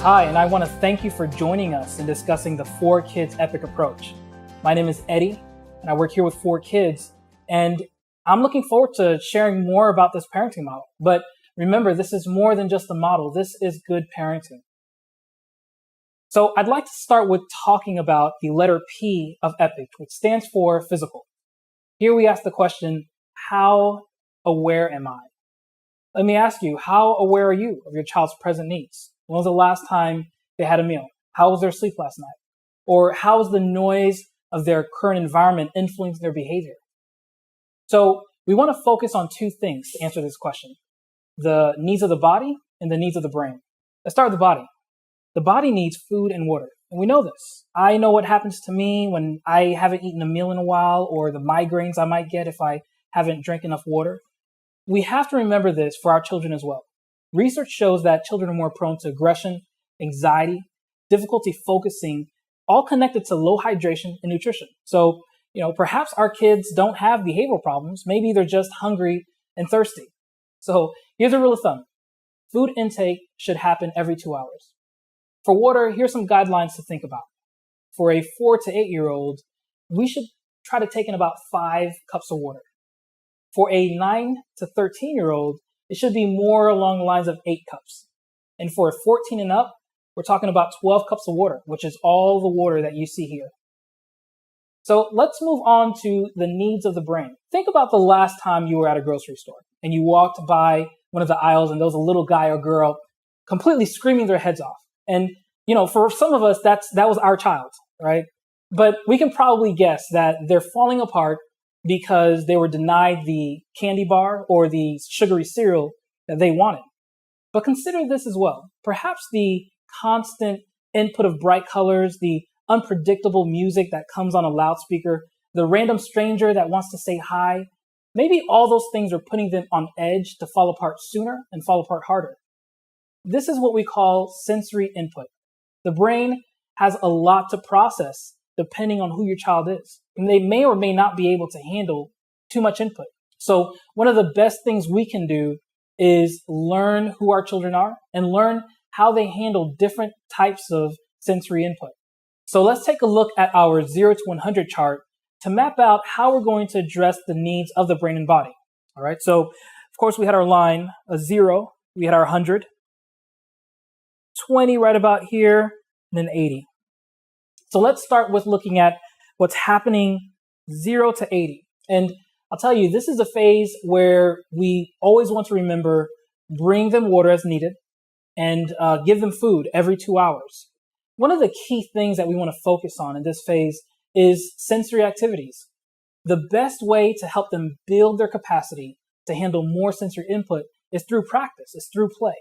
Hi, and I want to thank you for joining us in discussing the 4Kids Epic approach. My name is Eddie, and I work here with 4Kids, and I'm looking forward to sharing more about this parenting model. But remember, this is more than just a model. This is good parenting. So I'd like to start with talking about the letter P of EPIC, which stands for physical. Here we ask the question, how aware am I? Let me ask you, how aware are you of your child's present needs? When was the last time they had a meal? How was their sleep last night? Or how is the noise of their current environment influencing their behavior? So we want to focus on two things to answer this question: the needs of the body and the needs of the brain. Let's start with the body. The body needs food and water, and we know this. I know what happens to me when I haven't eaten a meal in a while, or the migraines I might get if I haven't drank enough water. We have to remember this for our children as well. Research shows that children are more prone to aggression, anxiety, difficulty focusing, all connected to low hydration and nutrition. So, perhaps our kids don't have behavioral problems. Maybe they're just hungry and thirsty. So here's a rule of thumb. Food intake should happen every 2 hours. For water, here's some guidelines to think about. For a 4 to 8 year old, we should try to take in about 5 cups of water. For a 9 to 13 year old, it should be more along the lines of 8 cups. And for a 14 and up, we're talking about 12 cups of water, which is all the water that you see here. So let's move on to the needs of the brain. Think about the last time you were at a grocery store and you walked by one of the aisles and there was a little guy or girl completely screaming their heads off. And, for some of us, that was our child, right? But we can probably guess that they're falling apart because they were denied the candy bar or the sugary cereal that they wanted. But consider this as well. Perhaps the constant input of bright colors, the unpredictable music that comes on a loudspeaker, the random stranger that wants to say hi, maybe all those things are putting them on edge to fall apart sooner and fall apart harder. This is what we call sensory input. The brain has a lot to process depending on who your child is. And they may or may not be able to handle too much input. So one of the best things we can do is learn who our children are and learn how they handle different types of sensory input. So let's take a look at our 0 to 100 chart to map out how we're going to address the needs of the brain and body. All right. So of course we had our line, a 0, we had our 100, 20 right about here, and then 80. So let's start with looking at what's happening 0 to 80. And I'll tell you, this is a phase where we always want to remember, bring them water as needed and give them food every 2 hours. One of the key things that we want to focus on in this phase is sensory activities. The best way to help them build their capacity to handle more sensory input is through practice, it's through play.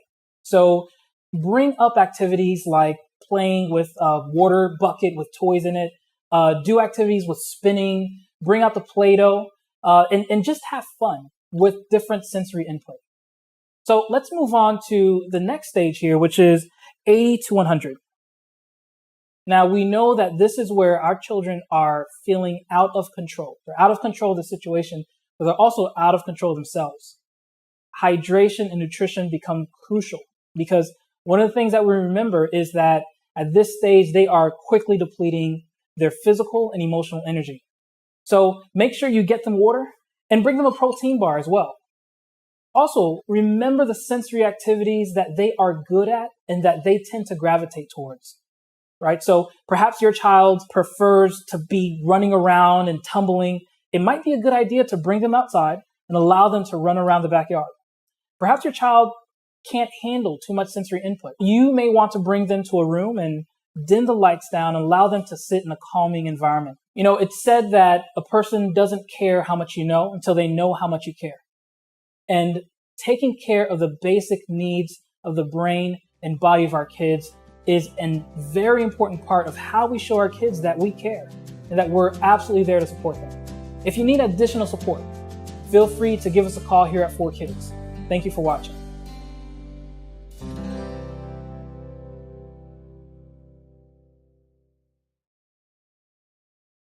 So bring up activities like playing with a water bucket with toys in it, do activities with spinning, bring out the Play-Doh, and just have fun with different sensory input. So let's move on to the next stage here, which is 80 to 100. Now we know that this is where our children are feeling out of control. They're out of control of the situation, but they're also out of control of themselves. Hydration and nutrition become crucial because one of the things that we remember is that at this stage, they are quickly depleting their physical and emotional energy. So make sure you get them water and bring them a protein bar as well. Also, remember the sensory activities that they are good at and that they tend to gravitate towards, right? So perhaps your child prefers to be running around and tumbling. It might be a good idea to bring them outside and allow them to run around the backyard. Perhaps your child can't handle too much sensory input. You may want to bring them to a room and dim the lights down and allow them to sit in a calming environment. It's said that a person doesn't care how much you know until they know how much you care. And taking care of the basic needs of the brain and body of our kids is a very important part of how we show our kids that we care and that we're absolutely there to support them. If you need additional support, feel free to give us a call here at 4Kids. Thank you for watching.